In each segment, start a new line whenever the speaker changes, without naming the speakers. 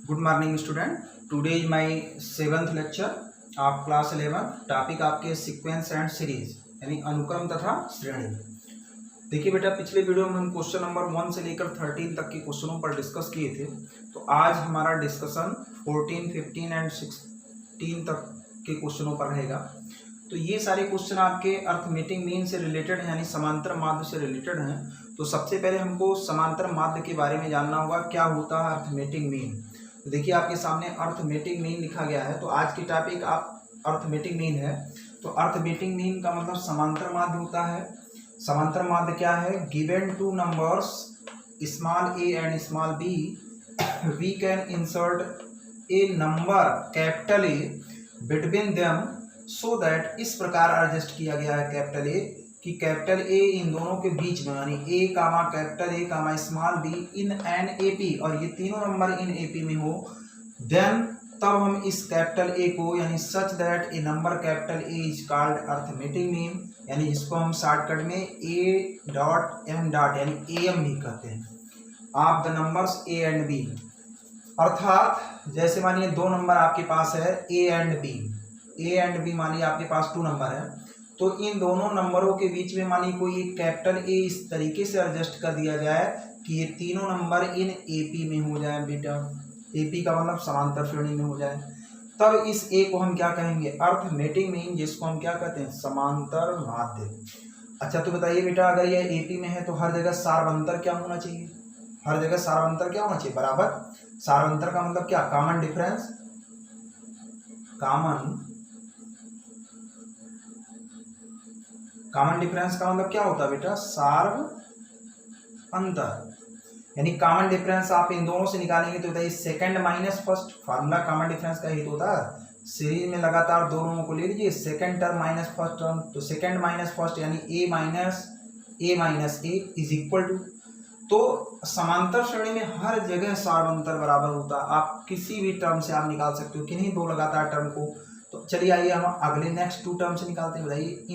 Good morning student. Today is my 7th lecture आप class 11। Topic आपके sequence and series यानी अनुक्रम तथा श्रेणी। देखिए बेटा, पिछले वीडियो में हम क्वेश्चन नंबर 1 से लेकर 13 तक के क्वेश्चनों पर डिस्कस किए थे। तो आज हमारा डिस्कशन 14, 15 एंड 16 तक के क्वेश्चनों पर रहेगा। तो ये सारे क्वेश्चन आपके अर्थमेटिक मीन से रिलेटेड हैं, यानी समांतर माध्य से रिलेटेड हैं। तो सबसे पहले हमको समांतर माध्य के बारे में जानना होगा, क्या होता है अर्थमेटिक मीन। तो देखिए आपके सामने अर्थमेटिक मीन लिखा गया है। तो आज की टॉपिक आप अर्थमेटिक मीन है। तो अर्थमेटिक मीन का मतलब समांतर माध्य होता है। समांतर माध्य क्या है? Given two numbers small a and small b we can insert a number capital A between them so that, इस प्रकार एडजस्ट किया गया है कैपिटल ए कि कैपिटल ए इन दोनों के बीच में, यानी A comma capital A comma small B in an A P, और ये तीनों नंबर इन ए पी में हो, देन तब हम इस कैपिटल ए को, यानी such that A number capital A is called arithmetic mean, यानी इसको हम शॉर्टकट में ए डॉट एम डॉट यानी ए एम भी कहते हैं, of the numbers a and b. अर्थात जैसे मानिए दो नंबर आपके पास है a and b, a and b मानिए आपके पास 2 नंबर है। तो इन दोनों नंबरों के बीच में मानिए कोई एक कैपिटल ए इस तरीके से एडजस्ट कर दिया जाए कि ये तीनों नंबर इन एपी में हो जाए बेटा। एपी का मतलब समांतर श्रेणी में हो जाए, तब इस ए को हम क्या कहेंगे? अर्थमेटिक मीन, जिसको हम क्या कहते हैं? समांतर माध्य। अच्छा तो बताइए बेटा, अगर ये एपी में है तो हर जगह सार्वंतर क्या होना चाहिए? हर जगह सार्वंतर क्या होना चाहिए? बराबर। सार्वंतर का मतलब क्या? Common difference. कॉमन डिफरेंस का मतलब क्या होता है बेटा? सार्व अंतर। यानी कॉमन डिफरेंस आप इन दोनों से निकालेंगे तो बताइए second minus first. Formula common difference का ही तो होता है। सीरीज में लगातार दो नंबरों को ले लीजिए, second term minus first term, तो सेकंड माइनस फर्स्ट यानी A minus A is equal to. तो समांतर श्रेणी में हर जगह सार्वंतर बराबर होता है। आप किसी भी टर्म से आप निकाल सकते हो, किन्हीं दो लगातार टर्म को। तो चलिए आइए हम अगले नेक्स्ट 2 टर्म से निकालते हैं। बताइए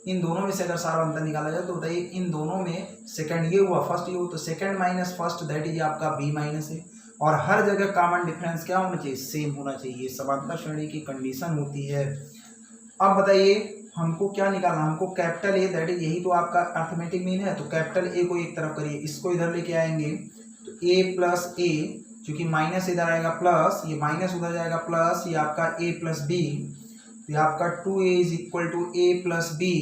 इन दोनों में से अगर सार्वंतर निकाला जाए तो बताइए इन दोनों में सेकंड ये हुआ, फर्स्ट ये हुआ, तो second minus first that is आपका बी माइनस ए। और हर जगह कॉमन डिफरेंस क्या होना चाहिए? सेम होना चाहिए। समांतर श्रेणी की कंडीशन होती है। अब बताइए हमको क्या निकालना? हमको कैपिटल ए दैट इज, यही तो आपका अर्थमेटिक मीन है। तो कैपिटल ए को एक तरफ करिए, इसको इधर लेके आएंगे तो ए प्लस ए, क्योंकि माइनस इधर आएगा प्लस, ये माइनस उधर जाएगा प्लस, ये आपका ए प्लस बी, ये आपका 2a is equal to a plus b.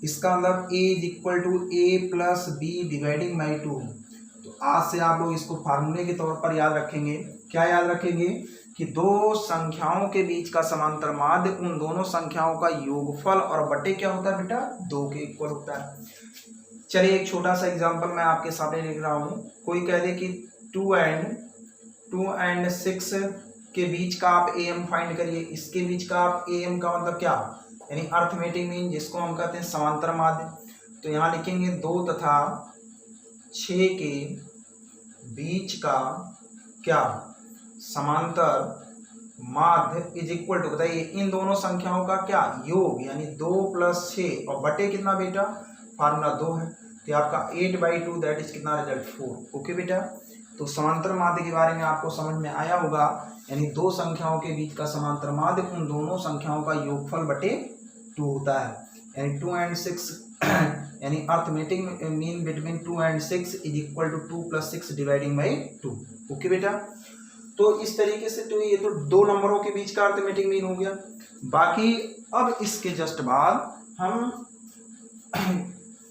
इसका मतलब a is equal to a plus b dividing by 2। तो आज से आप लोग इसको फार्मूले के तौर पर याद रखेंगे। क्या याद रखेंगे? कि दो संख्याओं के बीच का समांतर माध्य उन दोनों संख्याओं का योगफल और बटे क्या होता है बेटा? 2 के इक्वल होता है। चलिए एक छोटा सा एग्जांपल मैं आपके सामने लिख रहा हूँ। कोई कह दे कि 2 एंड 6 के बीच का आप एम फाइंड करिए। इसके बीच का आप एम का मतलब क्या? यानी अर्थमेटिक मीन, जिसको हम कहते हैं समांतर माध्य। तो यहाँ लिखेंगे 2 तथा 6 के बीच का क्या? समांतर माध्य इज इक्वल टू, बताइए इन दोनों संख्याओं का क्या? योग, यानी 2 + 6 और बटे कितना बेटा? फार्मूला 2 है, तो आपका 8/2 दैट इज कितना? रिजल्ट 4। ओके बेटा, तो समांतर माध्य के बारे में आपको समझ में आया होगा। यानी दो संख्याओं के बीच का समांतर माध्य उन दोनों संख्याओं का योगफल बटे 2 होता है। यानी 2 and 6 यानी arithmetic mean between 2 and 6 is equal to 2 + 6 dividing by 2। Okay बेटा, तो इस तरीके से तो ये तो दो नंबरों के बीच का अर्थमेटिक मीन हो गया। बाकी अब इसके जस्ट बाद हम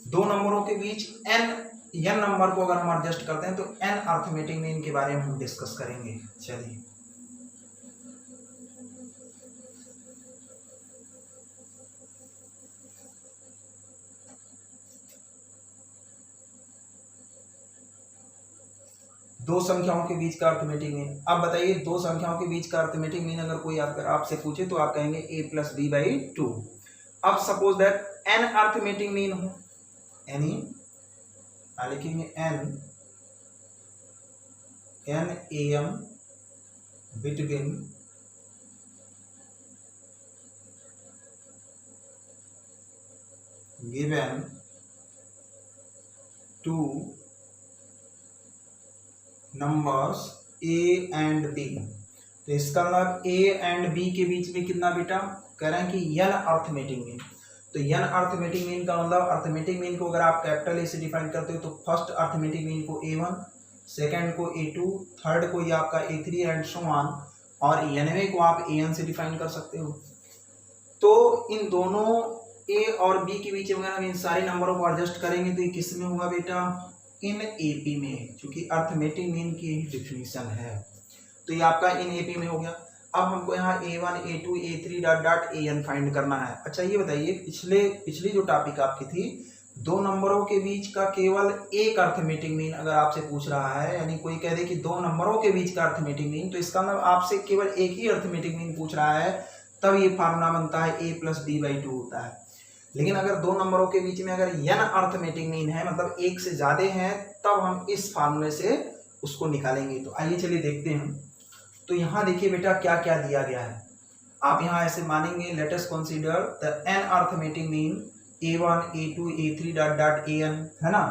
दो नंबरों के बीच एन नंबर को अगर हम एडजस्ट करते हैं तो एन अर्थमेटिक मीन के बारे में हम डिस्कस करेंगे। चलिए दो संख्याओं के बीच का अर्थमेटिक मीन। अब बताइए दो संख्याओं के बीच का अर्थमेटिक मीन अगर कोई आपसे पूछे तो आप कहेंगे a + b/2। अब suppose that an arithmetic mean हो, यानी लिखेंगे n m between given 2 numbers a and b. तो इसका मतलब ए एंड बी के बीच में कितना बेटा, कह रहे हैं कि n अर्थमेटिक मीन। तो n अर्थमेटिक मीन का मतलब, अर्थमेटिक मीन को अगर आप कैपिटल ए से डिफाइन करते हो तो फर्स्ट अर्थमेटिक मीन को a1, सेकंड को a2, थर्ड को ये आपका a3 एंड सो ऑन, और nवें को आप an से डिफाइन कर सकते हो। तो इन दोनों a और b के बीच में अगर हम इन सारे नंबरों को एडजस्ट करेंगे तो ये किस में होगा बेटा, इन AP में, क्योंकि अर्थमेटिक मीन की डिफिनीशन है। तो ये आपका इन AP में हो गया। अब हमको यहाँ a1, a2, a3 dot dot an find करना है। अच्छा ये बताइए, पिछली जो टॉपिक आपकी थी, दो नंबरों के बीच का केवल एक अर्थमेटिक मीन अगर आपसे पूछ रहा है, यानी कोई कह दे कि दो नंबरों के बीच का अर्थमेटिक मीन, तो इसका मतलब आपसे केवल एक ही अर्थमेटिक मीन पूछ रहा है, तब ये फार्मूला बनता है a प्लस b/2 होता है। लेकिन अगर दो नंबरों के बीच में अगर n अर्थमेटिक मीन है, मतलब एक से ज्यादा है, तब हम इस फार्मूले से उसको निकालेंगे। तो आइए चलिए देखते हैं। तो यहाँ देखिए बेटा क्या क्या दिया गया है। आप यहाँ ऐसे मानेंगे, let us consider the n arithmetic mean a1, a2, a3 dot dot an, है ना।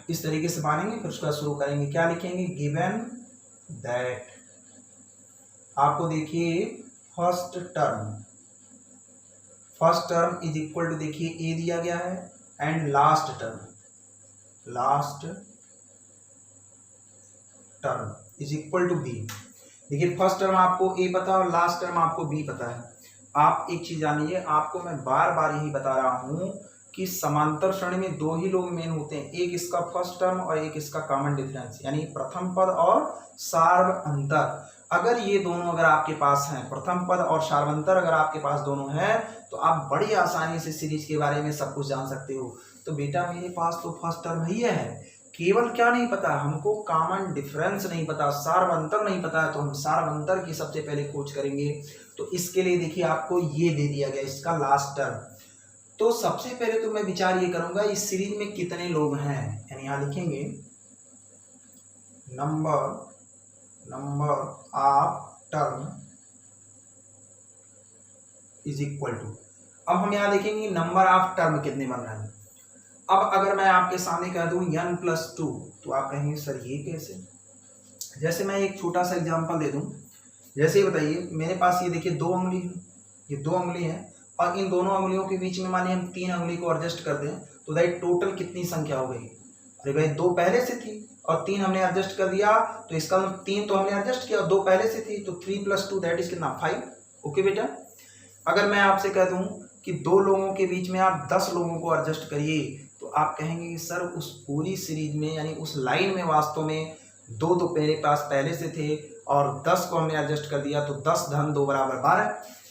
इस तरीके से मानेंगे, फिर उसका शुरू करेंगे। क्या लिखेंगे, गिवन दैट, आपको देखिए first term is equal to, देखिए a दिया गया है, and last term is equal to b। देखिए फर्स्ट टर्म आपको a पता है और लास्ट टर्म आपको b पता है। आप एक चीज जानिए, आपको मैं बार बार यही बता रहा हूं कि समांतर श्रेणी में दो ही लोग मेन होते हैं, एक इसका फर्स्ट टर्म और एक इसका कॉमन डिफरेंस, यानी प्रथम पद और सार्वअंतर। अगर ये दोनों अगर आपके पास हैं, प्रथम पद और सार्वअंतर अगर आपके पास दोनों हैं, तो आप बड़ी आसानी से सीरीज के बारे में सब कुछ जान सकते हो। तो बेटा मेरे पास तो फर्स्ट टर्म ही है, केवल क्या नहीं पता हमको, कॉमन डिफरेंस नहीं पता, सार्वअंतर नहीं पता है, तो हम सार्वअंतर की सबसे पहले खोज करेंगे। तो इसके लिए देखिए आपको ये दे दिया गया, इसका लास्ट टर्म। तो सबसे पहले तो मैं विचार ये करूंगा इस सीरीज में कितने लोग हैं, यानी यहां लिखेंगे number of term is equal to, अब हम यहां लिखेंगे नंबर ऑफ टर्म कितने बन रहे हैं। अब अगर मैं आपके सामने कह दूं n प्लस 2, तो आप कहेंगे सर ये कैसे। जैसे मैं एक छोटा सा एग्जांपल दे दूं, जैसे ही बताइए मेरे पास ये देखिए दो उंगली है, ये दो उंगली है, और इन दोनों उंगलियों के बीच में माने हम तीन उंगली को एडजस्ट कर दें, तो भाई टोटल कितनी संख्या हो गई। अरे भाई दो पहले से थी और तीन हमने एडजस्ट कर दिया, तो इसका तीन तो हमने एडजस्ट किया, दो पहले से थी, तो 3 + 2 दैट इज कितना 5। ओके बेटा, अगर मैं आपसे कह दूं कि दो लोगों के बीच में आप 10 लोगों को एडजस्ट करिए, तो आप कहेंगे कि सर उस पूरी सीरीज में, यानी उस लाइन में वास्तव में दो तो मेरे पास पहले से थे और 10 को हमने एडजस्ट कर दिया, तो 10 + 2 = 12।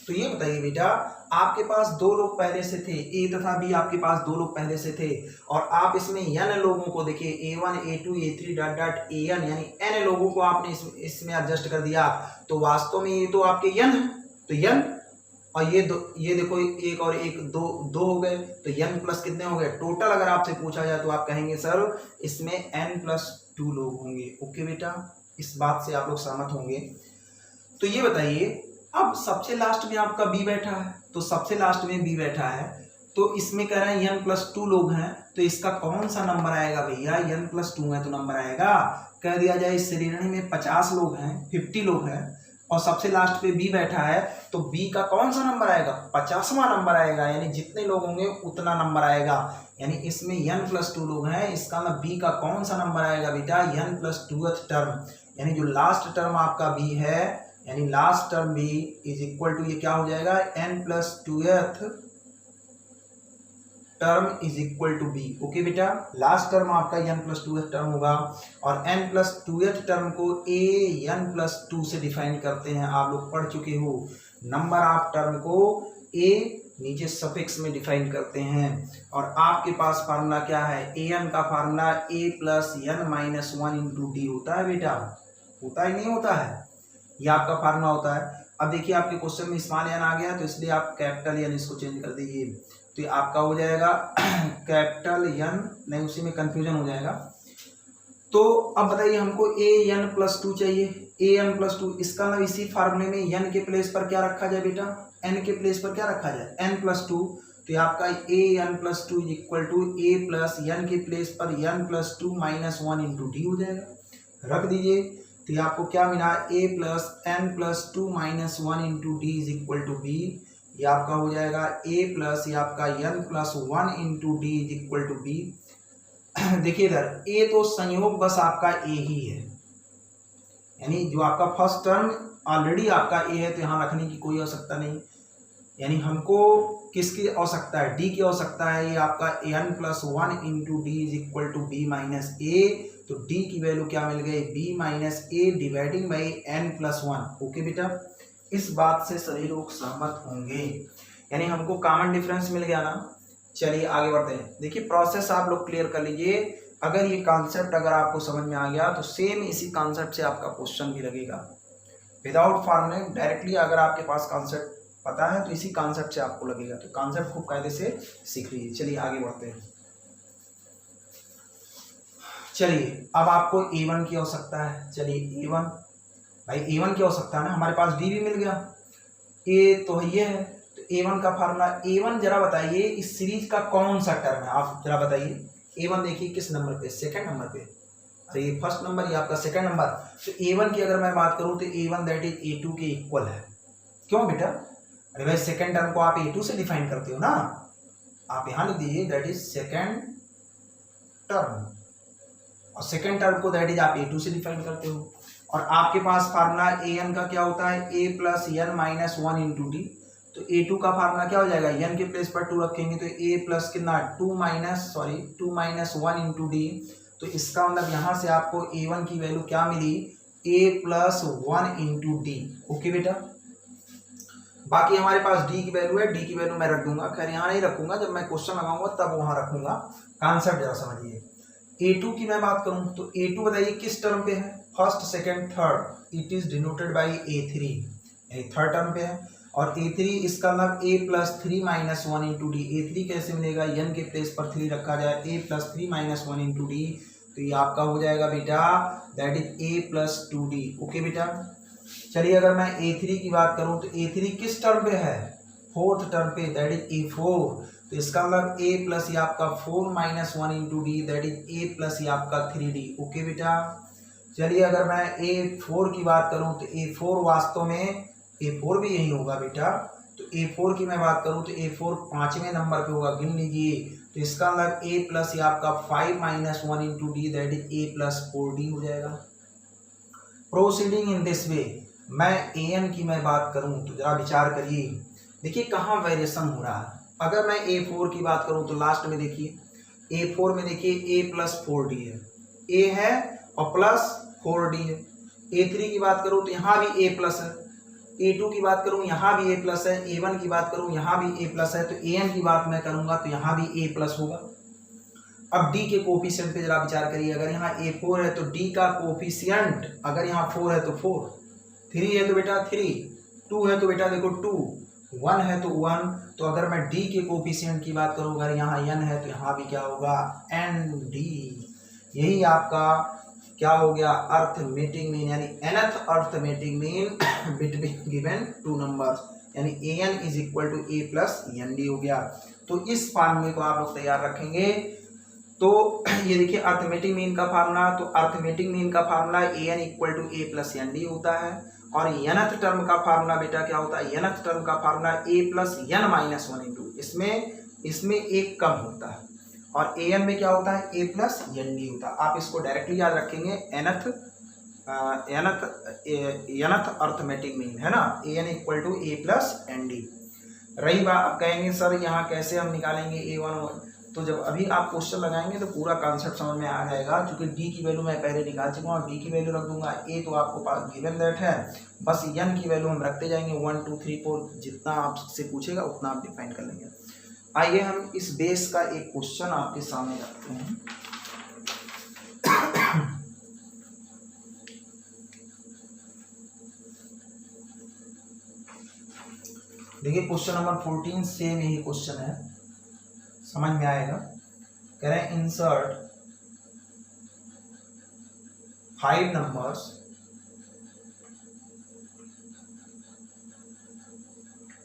तो ये बताइए बेटा, आपके पास दो लोग पहले से थे, ए तथा बी आपके पास दो लोग पहले से थे, और आप इसमें n लोगों को देखिए a1, a2, a3 dot dot an, यानी n लोगों को आपने इसमें एडजस्ट कर दिया, तो वास्तव में ये तो आपके n है, तो n और ये देखो एक और एक दो हो गए, तो n प्लस कितने हो गए टोटल। अगर आपसे पूछा जाए तो आप कहेंगे सर इसमें n + 2 लोग होंगे। ओके बेटा, इस बात से आप लोग सहमत होंगे। तो ये बताइए, अब सबसे लास्ट में आपका b बैठा है, तो सबसे लास्ट में b बैठा है, तो इसमें कह रहे हैं n + 2 लोग हैं, तो इसका कौन सा नंबर आएगा भैया, n + 2 है तो नंबर आएगा, कह दिया जाए इस श्रेणी में 50 लोग हैं, 50 लोग हैं, और सबसे लास्ट पे b बैठा है, तो b का कौन सा नंबर आएगा, 50वां नंबर आएगा, यानी जितने लोग होंगे उतना नंबर आएगा। यानी इसमें n + 2 लोग हैं, इसका मतलब b का कौन सा नंबर आएगा बेटा, n + 2th टर्म, यानी जो लास्ट टर्म आपका b है, यानी last term b is equal to, ये क्या हो जाएगा, n + 2th term is equal to b। Okay बेटा, लास्ट टर्म आपका n + 2th टर्म होगा, और n + 2th टर्म को a n + 2 से डिफाइन करते हैं। आप लोग पढ़ चुके हो, नंबर ऑफ टर्म को a नीचे सफिक्स में डिफाइन करते हैं, और आपके पास फार्मूला क्या है, an का फार्मूला a + n - 1 × d होता है बेटा, होता ही नहीं होता है, ये आपका फार्मूला होता है। अब देखिए आपके क्वेश्चन में स्मॉल n आ गया, तो इसलिए आप कैपिटल n इसको चेंज कर दीजिए, तो ये आपका हो जाएगा कैपिटल n, नहीं उसी में कंफ्यूजन हो जाएगा। तो अब बताइए हमको a n + 2 चाहिए, a n + 2, इसका मतलब इसी फार्मूले में n के प्लेस पर क्या रखा जाए बेटा, n के प्लेस पर क्या रखा जाए, n + 2, तो ये आपका a n + 2 = a + n के प्लेस पर n + 2 - 1 × d हो जाएगा। रख दीजिए तो ये आपको क्या मिला, a plus n plus 2 minus 1 into D is equal to b. ये आपका हो जाएगा a प्लस ये आपका n plus 1 into D is equal to b. देखिए इधर a तो संयोग बस आपका a ही है, यानी जो आपका फर्स्ट टर्म ऑलरेडी आपका a है तो यहाँ रखने की कोई आवश्यकता नहीं। यानी हमको किसकी आवश्यकता है, d की आवश्यकता है। ये आपका n plus 1 into D is equal to B minus A. तो d की वैल्यू क्या मिल गई, b minus A dividing by n plus 1। Okay बेटा, इस बात से सभी लोग सहमत होंगे, यानी हमको कॉमन डिफरेंस मिल गया ना। चलिए आगे बढ़ते हैं। देखिए प्रोसेस आप लोग क्लियर कर लीजिए। अगर ये कॉन्सेप्ट अगर आपको समझ में आ गया तो सेम इसी कॉन्सेप्ट से आपका क्वेश्चन भी लगेगा विदाउट फॉर्मूले। डायरेक्टली अगर आपके पास कॉन्सेप्ट पता है तो इसी कॉन्सेप्ट से आपको लगेगा, तो कॉन्सेप्ट खूब कायदे से सीख लीजिए। चलिए आगे बढ़ते हैं। चलिए अब आपको a1 की आवश्यकता है। चलिए a1 भाई a1 की आवश्यकता है ना, हमारे पास d भी मिल गया, a तो ये है। तो a1 का फार्मूला, a1 जरा बताइए इस सीरीज का कौन सा टर्म है, आप जरा बताइए। a1 देखिए किस नंबर पे, सेकंड नंबर पे। अरे ये फर्स्ट नंबर, ये आपका सेकंड नंबर। तो a1 की अगर मैं बात करूं तो a1 दैट इज a2 के इक्वल है। क्यों बेटा, अरे भाई सेकंड टर्म को आप a2 से डिफाइन करते हो ना, आप यहां लिख दीजिए दैट इज सेकंड टर्म, और सेकंड टर्म को दैट इज आप a2 से डिफाइन करते हो। और आपके पास फार्मूला an का क्या होता है, a plus n minus 1 into d. तो a2 का फार्मूला क्या हो जाएगा, n के प्लेस पर 2 रखेंगे तो a प्लस कितना 2 माइनस 1 इंटू डी। तो इसका मतलब यहाँ से आपको a1 की वैल्यू क्या मिली, a plus 1 into D. Okay बेटा, बाकी हमारे पास d की वैल्यू है, d की वैल्यू मैं रख दूंगा, खैर यहाँ नहीं रखूंगा, जब मैं क्वेश्चन लगाऊंगा तब वहां रखूंगा। कॉन्सेप्ट जरा समझिए। a2 की मैं बात करूं तो a2 बताइए किस टर्म पे है, first second third, it is denoted by a3, यानी थर्ड टर्म पे है। और a3 इसका मतलब a plus 3 minus 1 into D. a3 कैसे मिलेगा, n के प्लेस पर 3 रखा जाए, a plus 3 minus 1 into d. तो ये आपका हो जाएगा बेटा that is a plus 2d। Okay बेटा, चलिए अगर मैं a3 की बात करूं तो a3 किस टर्म पे है, फोर्थ टर्म पे, दैट इज a4। तो इसका मतलब a प्लस ये आपका 4 minus 1 into D, that is a plus ये आपका 3d। ओके बेटा, चलिए अगर मैं a4 की बात करूं तो a4 वास्तव में a4 भी यही होगा बेटा। तो a4 की मैं बात करूं तो a4 पांचवें नंबर पे होगा, गिन लीजिए। तो इसका मतलब a प्लस ये आपका 5 minus 1 into D, that is a plus 4d हो जाएगा। प्रोसीडिंग इन दिस वे, मैं an की मैं बात करूं तो जरा विचार करिए, देखिए कहाँ वेरिएशन हो रहा है। अगर मैं a4 की बात करूं तो लास्ट में देखिए a4 में देखिए a प्लस 4d है, a है और प्लस 4d है। a3 की बात करूं तो यहाँ भी a प्लस है, a2 की बात करूं यहाँ भी a प्लस है, a1 की बात करूं यहाँ भी a प्लस है। तो an की बात मैं करूंगा तो यहाँ भी a प्लस होगा। अब d के कोफिशिएंट पे जरा विचार करिए, अगर यहाँ a4 है तो d का कोफिशिएंट, अगर यहाँ 4 है तो 4, 3 है तो बेटा 3, 2 है तो बेटा देखो 2, 1 है तो 1। तो अगर मैं d के कोफिशिएंट की बात करूं, अगर यहाँ n है तो यहाँ भी क्या होगा nd। यही आपका क्या हो गया, अर्थमेटिक मीन, यानी nth arithmetic mean between given two numbers, यानी an is equal to a plus nd हो गया। तो इस फार्मूले को आप लोग तैयार रखेंगे। तो ये देखिए अर्थमेटिक मीन का फार्मूला, तो अर्थमेटिक मीन का formula an equal to a plus nd होता है। और nth टर्म का फार्मूला बेटा क्या होता है, nth टर्म का formula a plus n minus 1 into, इसमें एक कम होता है, और an में क्या होता है a प्लस nd होता है। आप इसको डायरेक्टली याद रखेंगे, nth अर्थमेटिक मीन है ना, an equal to a plus nd। रही बात, आप कहेंगे सर यहाँ कैसे हम निकालेंगे a1, तो जब अभी आप क्वेश्चन लगाएंगे तो पूरा कॉन्सेप्ट समझ में आ जाएगा, क्योंकि d की वैल्यू मैं पहले निकाल चुका हूँ, d की वैल्यू रख दूंगा, a तो आपको पास गिवन दैट है, बस n की वैल्यू हम रखते जाएंगे 1 2 3 4, जितना आपसे पूछेगा उतना आप डिफाइन कर लेंगे। आइए हम इस बेस का एक क्वेश्चन आपके सामने रखते हैं। देखिए क्वेश्चन नंबर 14 सेम यही क्वेश्चन है, समझ में आएगा। कह रहे हैं insert 5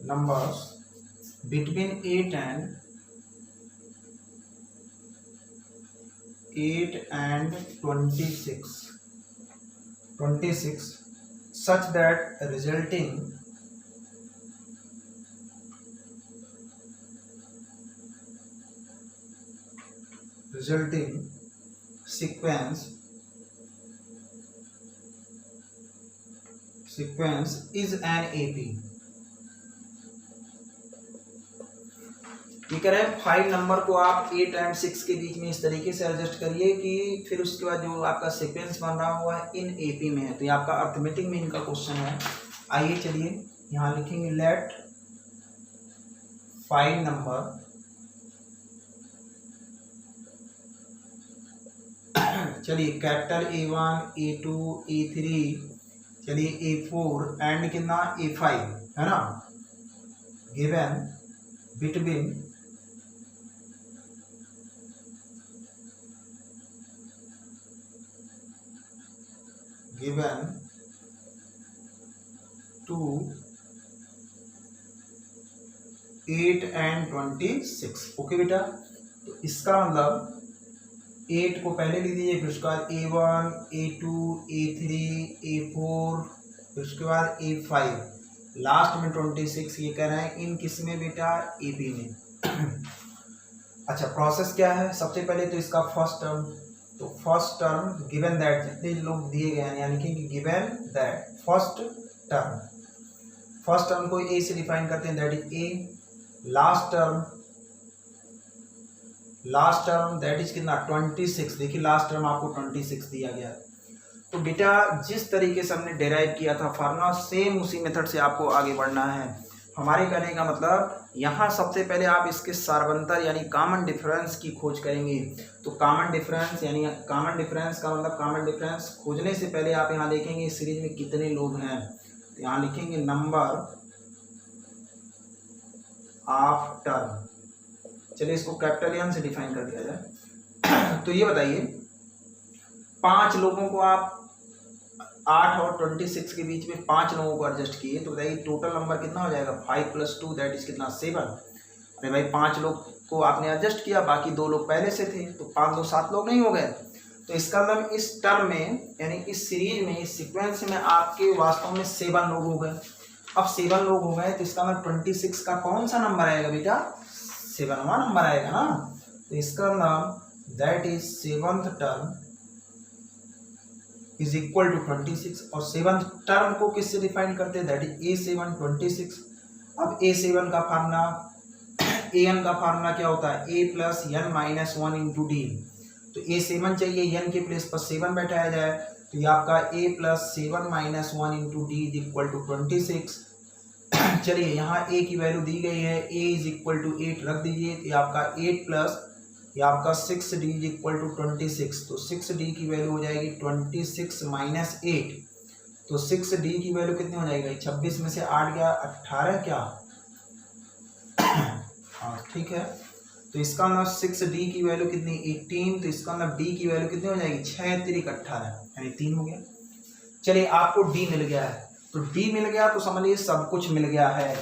numbers between 8 and 26 26 such that resulting sequence is an AP। ये कह रहे हैं 5 नंबर को आप 8 एंड 6 के बीच में इस तरीके से एडजस्ट करिए कि फिर उसके बाद जो आपका सीक्वेंस बन रहा हुआ है इन एपी में है। तो ये आपका अर्थमेटिक मीन का क्वेश्चन है। आइए चलिए यहाँ लिखेंगे लेट 5 नंबर चलिए कैपिटल A1 A2 A3 चलिए A4 एंड कितना A5 है ना, given between given to 8 and 26। Okay बेटा, तो इसका मतलब 8 को पहले लिख दीजिए, फिर उसके बाद A1 A2 A3 A4 फिर उसके बाद A5, लास्ट में 26। ये कह रहे हैं इन किस में बेटा, AP में। अच्छा प्रोसेस क्या है, सबसे पहले तो इसका फर्स्ट टर्म, तो फर्स्ट टर्म गिवन दैट जितने लोग दिए गए हैं यानी कि गिवन दैट फर्स्ट टर्म को ए से डिफाइन करते हैं, that is a. Last term that is कितना 26। देखिए लास्ट टर्म आपको 26 दिया गया है। तो बेटा जिस तरीके से हमने डेराइव किया था फार्मूला, सेम उसी मेथड से आपको आगे बढ़ना है। हमारे कहने का मतलब यहाँ सबसे पहले आप इसके सार्वंतर यानी कॉमन डिफरेंस की खोज करेंगे। तो कॉमन डिफरेंस का मतलब कॉमन डिफरेंस खोजने से पहले आप यहाँ देखेंगे इस सीरीज में कितने लोग हैं। तो यहाँ लिखेंगे नंबर ऑफ टर्म। चलिए इसको कैपिटल एन से डिफाइन कर दिया जाए। तो ये बताइए 5 लोगों को आप 8 और 26 के बीच में 5 लोगों को एडजस्ट किए, तो बताइए टोटल नंबर कितना हो जाएगा, 5 + 2 दैट इज कितना 7। अरे भाई 5 लोग को आपने एडजस्ट किया, बाकी 2 लोग पहले से थे, तो 5 2 7 लोग नहीं हो गए। तो इसका मतलब इस टर्म में यानी इस सीरीज में इस सीक्वेंस में आपके वास्तव में 7 लोग हो गए। अब 7 लोग हो गए तो इसका मतलब 26 का कौन सा नंबर आएगा बेटा, 7वां नंबर आएगा ना। तो इसका मतलब that is 7th term is equal to 26। और 7th टर्म को किससे डिफाइन करते हैं, दैट इज A7 26। अब A7 का फार्मूला AN का फार्मूला क्या होता है, A + n - 1 × D। तो A7 चाहिए, n के प्लेस पर 7 बैठाया जाए, तो ये आपका A + 7 - 1 × D is equal to 26। चलिए यहाँ A की वैल्यू दी गई है, A इज इक्वल टू 8 रख दीजिए, तो ये आपका 8 प्लस ये आपका 6D इज इक्वल टू 26। तो 6D की वैल्यू हो जाएगी 26 - 8। तो 6D की वैल्यू कितनी हो जाएगी, 26 में से 8 गया 18 क्या, हाँ ठीक है। तो इसका मतलब 6D की वैल्यू कितनी 18, तो इसका मतलब D की वैल्यू कितनी हो जाएगी 6 × 3 = 18 यानी 3 हो गया। चलिए आपको D मिल गया है, तो D मिल गया तो समझिए सब कुछ मिल गया है।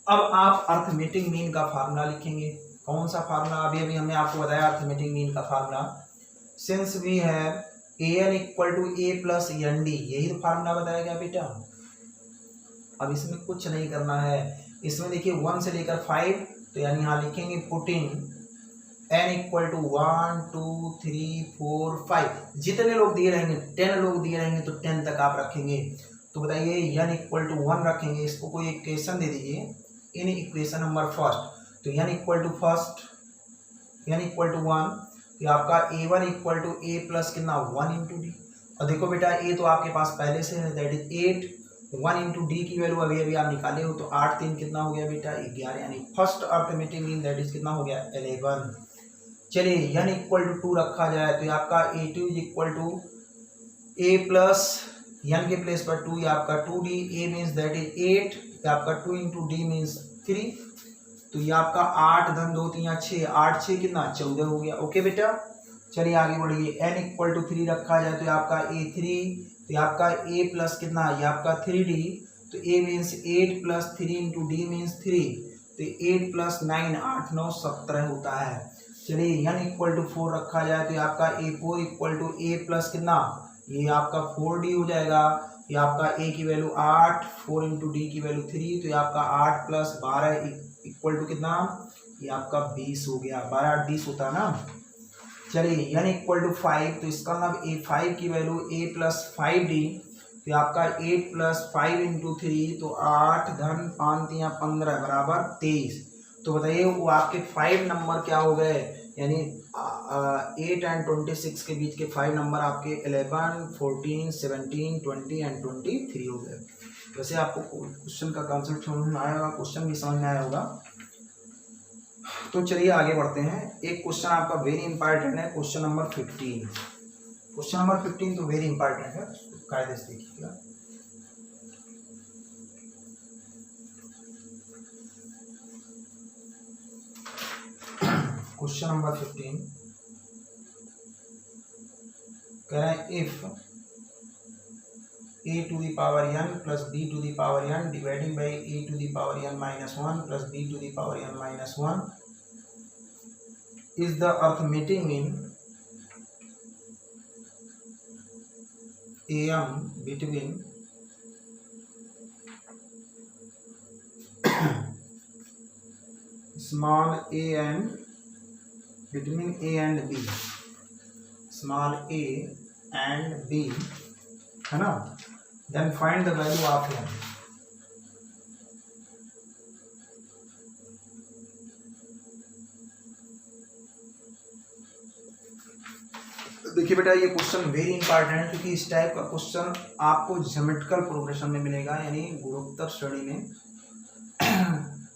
अब आप अर्थमेटिक मीन का फार्मूला लिखेंगे। कौन सा फार्मूला, अभी हमने आपको बताया अर्थमेटिक मीन का फार्मूला, सिंस वी है AN = A + ND, यही तो फार्मूला बताया गया बेटा। अब इसमें कुछ नहीं करना है, इसमें देखिए 1 से लेकर 5, तो यानी यहाँ लिखेंगे पुटिंग N = 1 2 3 4 5। जितने लोग दिए रहेंगे 10 लोग दिए रहेंगे तो 10 तक आप रखेंगे। तो बताइए N = 1 रखेंगे, इसको कोई इक्वेशन दे दीजिए इन इक्वेशन नंबर फर्स्ट। तो n = 1, तो आपका A1 = A + कितना 1 × D। और देखो बेटा A तो आपके पास पहले से है, दैट इज 8। 1 × D की वैल्यू अभी आप निकाले हो, तो 8 3 कितना हो गया बेटा 11, यानी first arithmetic mean that is कितना हो गया 11। चलिए n = 2 रखा जाए, तो आपका A2 = A + n के प्लेस पर 2, ये आपका 2D, A means that is 8, आपका 2 × D मीन्स 3। तो ये आपका 8 × 2 = 6, 8 6 कितना 14 हो गया। ओके बेटा, चलिए आगे बढ़िए। n = 3 रखा जाए, तो आपका A3, तो आपका A + कितना, ये आपका 3D, तो A मीन्स 8 + 3 × D मीन्स 3, तो 8 + 9 8 9 17 होता है। चलिए n = 4 रखा जाए, तो आपका A4 = A + कितना ये आपका 4d हो जाएगा। ये आपका a की वैल्यू 8, 4 इंटू डी की वैल्यू 3, तो ये आपका 8 प्लस 12 इक्वल टू कितना, ये आपका 20 हो गया। 12 8 20 होता है ना। चलिए n इक्वल टू 5, तो इसका मतलब a 5 की वैल्यू a प्लस 5d, तो आपका 8 प्लस 5 इंटू 3, तो 8 धन 5 3 15 बराबर 23। तो बताइए वो आपके 5 नंबर क्या हो गए, यानी 8 एंड 26 के बीच के 5 नंबर आपके 11, 14, 17, 20 एंड 23 हो गए। वैसे आपको क्वेश्चन का कॉन्सेप्ट समझ में आया होगा, क्वेश्चन भी समझ में आया होगा। तो चलिए आगे बढ़ते हैं। एक क्वेश्चन आपका वेरी इंपॉर्टेंट है, क्वेश्चन नंबर 15। क्वेश्चन नंबर 15 तो वेरी इंपॉर्टेंट है, कायदे से देखिएगा। क्वेश्चन नंबर 15 कह रहे हैं if a to the power n plus b to the power n dividing by a to the power n minus 1 plus b to the power n minus 1 is the arithmetic mean am between small a and between a and b, small a and b है ना, then find the value of n। देखिए बेटा ये question very important है, क्योंकि इस type का question आपको ज्योमेट्रिकल प्रोग्रेशन में मिलेगा, यानी गुणोत्तर श्रेणी में।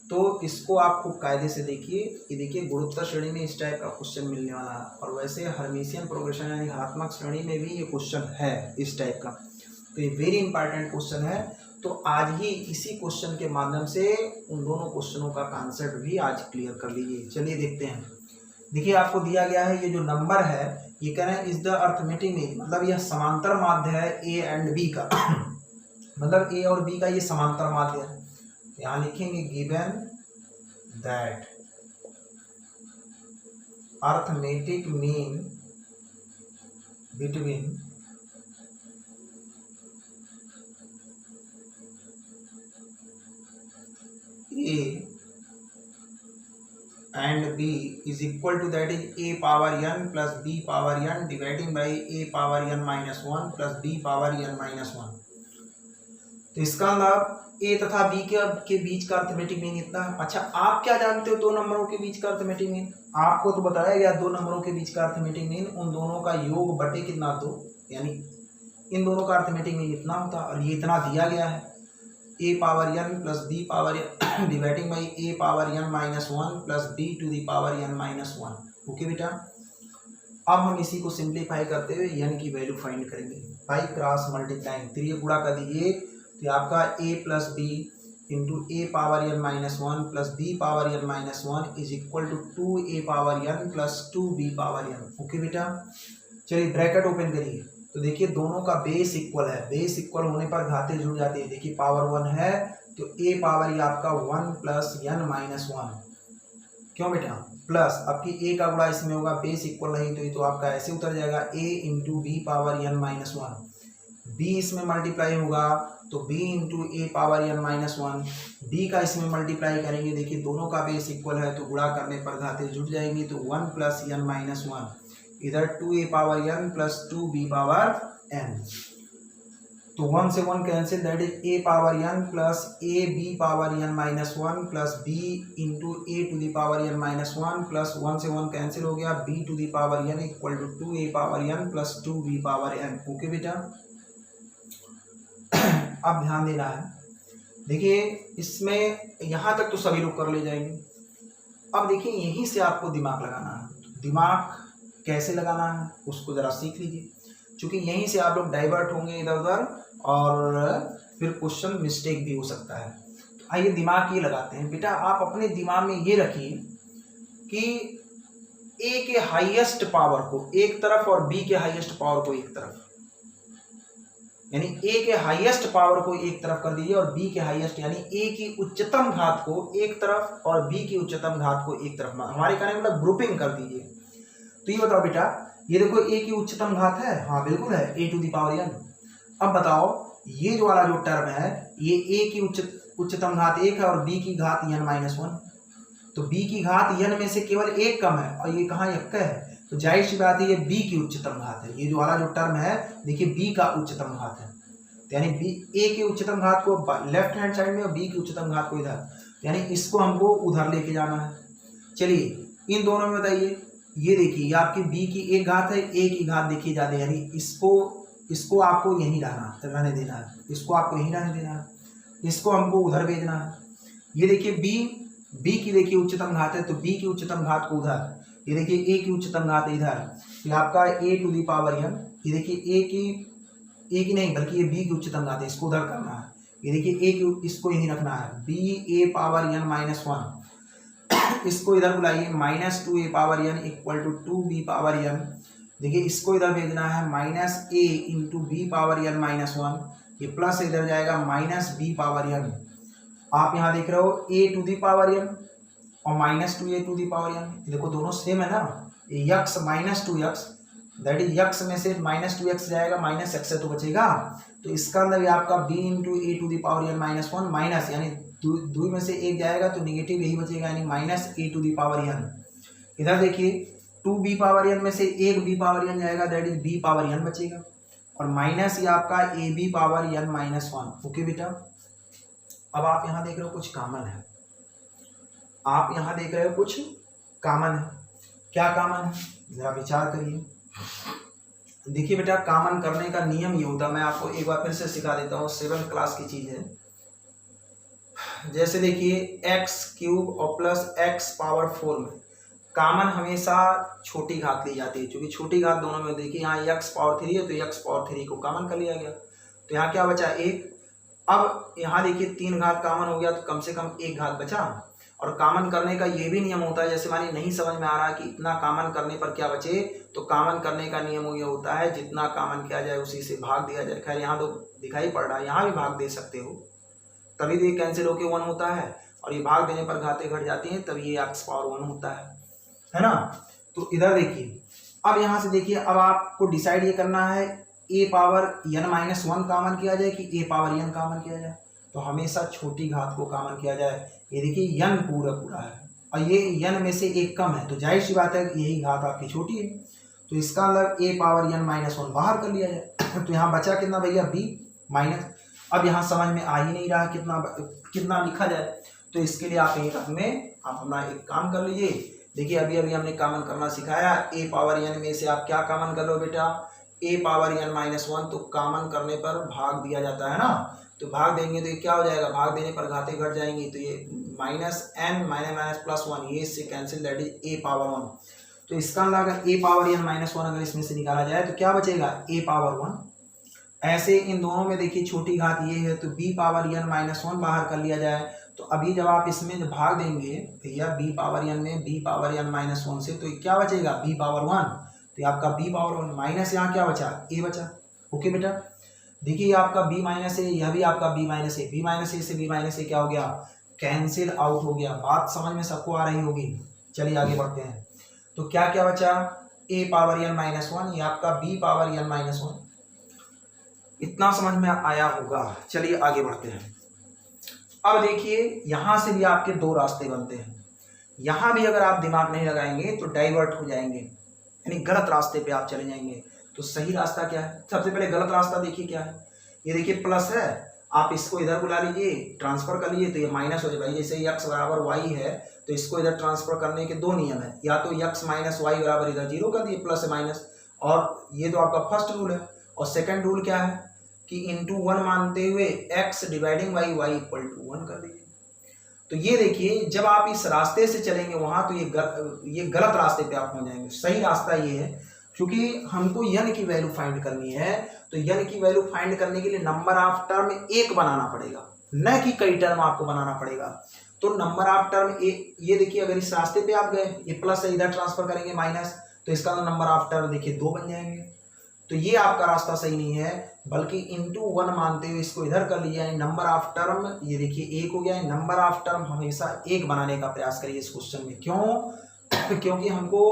तो इसको आपको कायदे से देखिए, ये देखिए गुणोत्तर श्रेणी में इस टाइप का क्वेश्चन मिलने वाला है, और वैसे हर्मिशियन प्रोग्रेशन यानी घातात्मक श्रेणी में भी ये क्वेश्चन है इस टाइप का। तो ये वेरी इंपॉर्टेंट क्वेश्चन है। तो आज ही इसी क्वेश्चन के माध्यम से उन दोनों क्वेश्चनों का कॉन्सेप्ट भी आज क्लियर कर लीजिए। चलिए देखते हैं। देखिए आपको दिया गया है ये जो नंबर है, ये कह रहे हैं इज द अर्थमेटिक मीन, मतलब यह समांतर माध्य है ए एंड बी का। मतलब ए और बी का ये समांतर माध्य है। यहाँ लिखेंगे given that arithmetic mean between a and b is equal to, that is a power n plus b power n dividing by a power n minus 1 plus b power n minus 1। तो इसका मतलब a तथा b के बीच का arithmetic mean इतना। अच्छा आप क्या जानते हो दो नंबरों के बीच का अर्थमेटिक मीन? आपको तो बताया गया दो नंबरों के बीच का अर्थमेटिक मीन उन दोनों का योग बटे कितना, दो, यानी इन दोनों का अर्थमेटिक मीन इतना होता, और ये इतना दिया गया है a power n plus b power dividing by a power n minus 1 plus b to the power n minus 1। Okay बेटा, अब हम इसी को सिंप्लीफाई करते हुए n की वैल्यू फाइंड करेंगे। बाई क्रॉस मल्टीप्लाइंग, तो ये गुणा कर दीजिए, तो आपका a plus b into a power n minus 1 plus b power n minus 1 is equal to 2a power n plus 2b power n। Okay बेटा, चलिए ब्रैकेट ओपन करिए, तो देखिए दोनों का बेस इक्वल है, बेस इक्वल होने पर घाते जुड़ जाती है। देखिए पावर 1 है तो a पावर ये आपका 1 प्लस n माइनस 1, क्यों बेटा प्लस, आपकी a का गुणा इसमें होगा, बेस इक्वल नहीं तो ये तो आपका ऐसे उतर जाएगा a into b power n minus 1। b इसमें मल्टीप्लाई होगा तो b into a power n minus 1, b का इसमें मल्टीप्लाई करेंगे, देखिए दोनों का बेस इक्वल है तो गुणा करने पर घाते जुड़ जाएंगी, तो 1 प्लस n माइनस 1, इधर 2a power n plus 2b power n, तो 1 से 1 cancel, that is a power n plus a b power n minus 1 plus b into a to the power n minus 1 plus 1 से 1 cancel हो गया, b to the power n equal to 2a power n plus 2b power n। Okay बेटा, अब ध्यान देना है, देखिए इसमें यहाँ तक तो सभी लोग कर ले जाएंगे। अब देखिए यहीं से आपको दिमाग लगाना है, दिमाग कैसे लगाना है उसको जरा सीख लीजिए, क्योंकि यहीं से आप लोग डाइवर्ट होंगे इधर उधर और फिर क्वेश्चन मिस्टेक भी हो सकता है। आइए दिमाग ये लगाते हैं बेटा, आप अपने दिमाग में ये रखिए कि a के हाईएस्ट पावर को एक तरफ और b के हाईएस्ट पावर को एक तरफ, यानी a के हाईएस्ट पावर को एक तरफ कर दीजिए और b के हाईएस्ट यानी a की उच्चतम घात को एक तरफ और b की उच्चतम घात को एक तरफ, हमारे कहने मतलब ग्रुपिंग कर दीजिए। तो ये बताओ बेटा, ये देखो a की उच्चतम घात है, हाँ बिल्कुल है, a to the power n। अब बताओ ये जो वाला जो टर्म है ये a की उच्चतम घात 1 है और b की घात n-1, तो b की घात n में से केवल एक कम है और ये कहाँ एक है, तो जाहिर सी बात है ये b की उच्चतम घात है। ये जो वाला जो टर्म है देखिए b का उच्चतम घात है, तो यानी a की उच्चतम घात को लेफ्ट हैंड साइड में और b की उच्चतम घात को इधर, यानी इसको हमको उधर लेके जाना है। चलिए इन दोनों में बताइए, ये देखिए ये आपकी b की एक घात है, a की घात देखिए ज्यादा, यानी इसको आपको यहीं रहने देना है, इसको आपको यहीं रहने देना है, इसको हमको उधर भेजना है। ये देखिए b की देखिए उच्चतम घात है, तो b की उच्चतम घात को उधर, ये देखिए a की उच्चतम घात है इधर, ये आपका a to the power n, ये देखिए a की नहीं बल्कि ये b की उच्चतम घात है, इसको उधर करना है। ये देखिए a की इसको यहीं रखना है, b a पावर n-1, इसको इधर बुलाइए -2a power n equal to 2b power n, देखिए इसको इधर भेजना है -a into b power n-1, ये प्लस इधर जाएगा -b पावर n। आप यहाँ देख रहे हो a to the power n और -2a to the power n, देखो दोनों सेम है ना, x -2x, that is x में से -2x जाएगा, -x है तो बचेगा, तो इसका मतलब ये आपका b into a to the power n-1 minus, यानी दो में से एक जाएगा तो निगेटिव यही बचेगा, यानी -a to the power n। इधर देखिए 2b पावर n में से एक b पावर n जाएगा, that is b power n बचेगा, और माइनस ये आपका ab पावर n-1। ओके बेटा, अब आप यहाँ देख रहे हो कुछ कॉमन है, आप यहाँ देख रहे हो कुछ कॉमन है, क्या कॉमन है जरा विचार करिए। देखिए बेटा कॉमन करने का नियम ये होता है, मैं आपको एक बार फिर से सिखा देता हूँ, 7th क्लास की चीज है। जैसे देखिए x³ और प्लस x पावर 4 में कॉमन हमेशा छोटी घात ली जाती है, क्योंकि छोटी घात दोनों में, देखिए यहाँ x पावर 3 है तो x पावर 3 को कॉमन कर लिया गया, तो यहाँ क्या बचा 1। अब यहाँ देखिए 3 घात कॉमन हो गया तो कम से कम 1 घात बचा, और कॉमन करने का ये भी नियम होता है, जैसे मानिए नहीं समझ में आ रहा है कि इतना कॉमन करने पर क्या बचे, तो कॉमन करने का नियम ये होता है जितना कॉमन किया जाए उसी से भाग दिया जाए। खैर यहाँ तो दिखाई पड़ रहा है, यहाँ भी भाग दे सकते हो, तभी तो ये कैंसिल होके 1 होता है, और ये भाग देने पर घातें घट जाती हैं, तभी ये x पावर 1 होता है ना। तो इधर देखिए अब यहाँ से देखिए, अब आपको डिसाइड ये करना है a पावर n-1 कॉमन किया जाए कि a पावर n कॉमन किया जाए, तो हमेशा छोटी घात को कॉमन किया जाए। ये देखिए n पूरा है और ये n में से एक कम है, तो जाहिर सी बात है यही घात आपकी छोटी है, तो इसका मतलब a पावर n-1 बाहर कर लिया जाए। तो यहाँ बचा कितना भैया b माइनस, अब यहाँ समझ में आ ही नहीं रहा कितना लिखा जाए, तो इसके लिए आप एक में आप अपना एक काम कर लीजिए। देखिए अभी हमने कॉमन करना सिखाया, a पावर n में से आप क्या कॉमन कर लो बेटा, a पावर n-1, तो कॉमन करने पर भाग दिया जाता है ना, तो भाग देंगे तो ये क्या हो जाएगा, भाग देने पर घातें घट जाएंगी, तो ये -n +1 ये इससे cancel, that is a power 1। तो इसका अगर a पावर n-1 अगर इसमें से निकाला जाए तो क्या बचेगा a पावर 1। ऐसे इन दोनों में देखिए छोटी घात ये है तो b पावर n-1 बाहर कर लिया जाए, तो अभी जब आप इसमें भाग देंगे भैया b पावर n में b पावर n-1 से, तो क्या बचेगा b पावर 1, तो आपका b पावर 1 माइनस यहाँ क्या बचा a बचा। ओके बेटा, देखिए ये आपका b माइनस a, यह भी आपका b minus a, b minus a से b माइनस a क्या हो गया, कैंसिल आउट हो गया। बात समझ में सबको आ रही होगी, चलिए आगे बढ़ते हैं। तो क्या क्या बचा, a पावर n-1, ये आपका b पावर n-1, इतना समझ में आया होगा। चलिए आगे बढ़ते हैं। अब देखिए यहां से भी आपके दो रास्ते बनते हैं, यहां भी अगर आप दिमाग नहीं लगाएंगे तो डाइवर्ट हो जाएंगे, यानी गलत रास्ते पे आप चले जाएंगे। तो सही रास्ता क्या है, सबसे पहले गलत रास्ता देखिए क्या है, ये देखिए प्लस है, आप इसको इधर बुला लीजिए, ट्रांसफर कर लीजिए तो ये माइनस हो जाएगा। जैसे x बराबर y है तो इसको इधर ट्रांसफर करने के दो नियम है, या तो x माइनस वाई बराबर इधर 0 कर दिए प्लस है माइनस, और ये तो आपका फर्स्ट रूल है। और सेकंड रूल क्या है कि इंटू 1 मानते हुए x dividing by y equal to 1 कर दीजिए। तो ये देखिए जब आप इस रास्ते से चलेंगे वहां तो ये गलत रास्ते पे आप हो जाएंगे। सही रास्ता ये है, क्योंकि हमको n की वैल्यू फाइंड करनी है, तो n की वैल्यू फाइंड करने के लिए नंबर ऑफ टर्म एक बनाना पड़ेगा, न कि कई टर्म आपको बनाना पड़ेगा। तो नंबर ऑफ टर्म ये देखिए, अगर इस रास्ते पे आप गए, ये प्लस है इधर ट्रांसफर करेंगे माइनस, तो इसका नंबर ऑफ टर्म देखिए 2 बन जाएंगे। तो ये आपका रास्ता सही नहीं है, बल्कि इंटू 1 मानते हुए इसको इधर कर लिया, यानी नंबर ऑफ टर्म ये देखिए 1 हो गया है। नंबर ऑफ टर्म हमेशा 1 बनाने का प्रयास करिए इस क्वेश्चन में। क्यों? क्योंकि हमको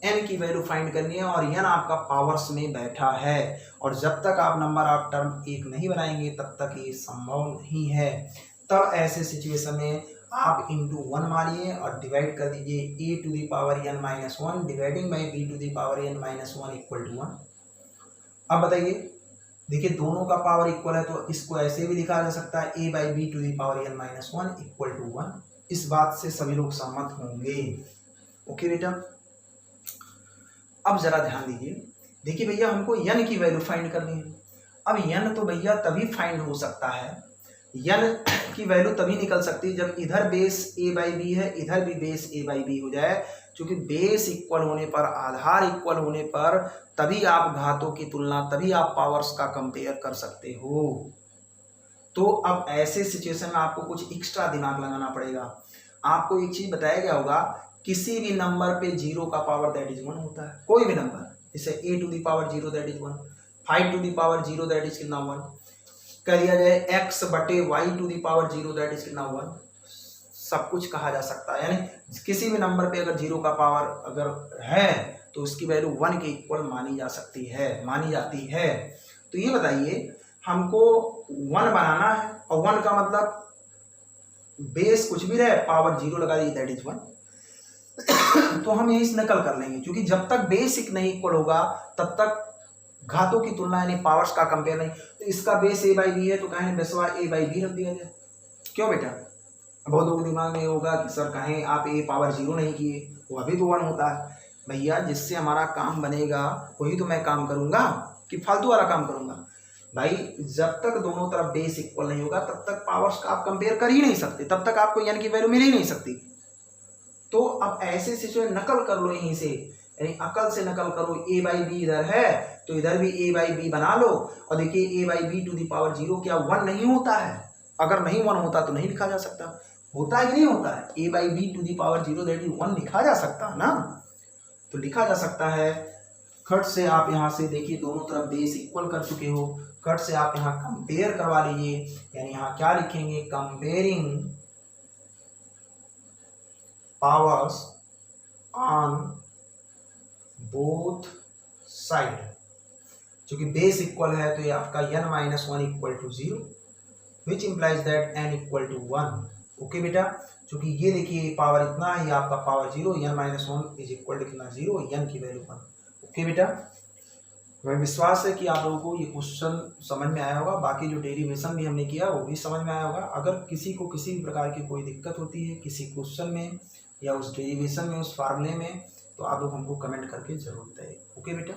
n की वैल्यू फाइंड करनी है और n आपका पावर्स में बैठा है, और जब तक आप नंबर ऑफ टर्म 1 नहीं बनाएंगे तब तक ये संभव नहीं है। तब ऐसे सिचुएशन में आप इंटू 1 मारिए और डिवाइड कर दीजिए a to the power n minus 1 dividing by b to the power n minus 1 equal to 1। अब बताइए, देखिए दोनों का पावर इक्वल है तो इसको ऐसे भी लिखा जा सकता है a by b to the power n minus 1 equal to 1। इस बात से सभी लोग सहमत होंगे। ओके बेटा, अब जरा ध्यान दीजिए, देखिए भैया हमको n की वैल्यू फाइंड करनी है। अब n तो भैया तभी फाइंड हो सकता है, n की वैल्यू तभी निकल सकती है जब इधर बेस a बाई बी है, इधर भी बेस a बाई बी हो जाए। क्योंकि बेस इक्वल होने पर, आधार इक्वल होने पर तभी आप घातों की तुलना, तभी आप पावर्स का कंपेयर कर सकते हो। तो अब ऐसे सिचुएशन में आपको कुछ एक्स्ट्रा दिमाग लगाना पड़ेगा। आपको एक चीज बताया गया होगा, किसी भी नंबर पे 0 का पावर दैट इज 1 होता है, कोई भी नंबर, जैसे a to the power 0 that is 1, 5 to the power 0 that is कितना 1, कह दिया जाए x बटे y to the power 0 that is कितना 1, सब कुछ कहा जा सकता है। यानी किसी भी नंबर पे अगर 0 का पावर अगर है तो उसकी वैल्यू 1 के इक्वल मानी जा सकती है, मानी जाती है। तो ये बताइए, हमको 1 बनाना है और 1 का मतलब बेस कुछ भी रहे, पावर 0 लगा दी दैट इज 1। तो हम यही नकल कर लेंगे, क्योंकि जब तक बेसिक नहीं इक्वल होगा तब तक घातों की तुलना यानी पावर्स का कंपेयर नहीं। तो इसका बेस a बाई बी है तो कहें बेसवा a बाई बी रख दिया जाए। क्यों बेटा, बहुत लोगों के दिमाग में होगा कि सर कहें आप a पावर 0 नहीं किए, वो अभी तो 1 होता है। भैया जिससे हमारा काम बनेगा वही तो मैं काम करूंगा कि फालतू वाला काम करूंगा। भाई जब तक दोनों तरफ बेस इक्वल नहीं होगा तब तक पावर्स का आप कंपेयर कर ही नहीं सकते, तब तक आपको n की वैल्यू मिल ही नहीं सकती। तो अब ऐसे सिचुएशन नकल कर लो यहीं से, यानी अकल से नकल करो। a बाई बी इधर है तो इधर भी a बाई बी बना लो, और देखिए a by b to the power 0 क्या 1 नहीं होता है? अगर नहीं 1 होता तो नहीं लिखा जा सकता, होता है कि नहीं होता है? a by b to the power 0 that is 1 लिखा जा सकता है ना, तो लिखा जा सकता है। खट से आप यहाँ से देखिए दोनों तरफ बेस इक्वल कर चुके हो, खट से आप यहाँ कंपेयर करवा लीजिए, यानी यहाँ क्या लिखेंगे, comparing powers on both side. क्योंकि बेस इक्वल है तो ये आपका n minus 1 equal to 0 which implies that n equal to 1। Okay बेटा, क्योंकि ये देखिए पावर इतना है, ये आपका power 0, n minus 1 is equal to कितना 0, n की वैल्यू 1। ओके बेटा, हमें विश्वास है कि आप लोगों को ये क्वेश्चन समझ में आया होगा। बाकी जो डेरिवेशन भी हमने किया वो भी समझ में आया होगा। अगर किसी को किसी भी प्रकार की कोई दिक्कत होती है किसी क्वेश्चन में या उस डेरिवेशन में, उस फार्मूले में, तो आप लोग हमको कमेंट करके जरूर बताइए। ओके बेटा।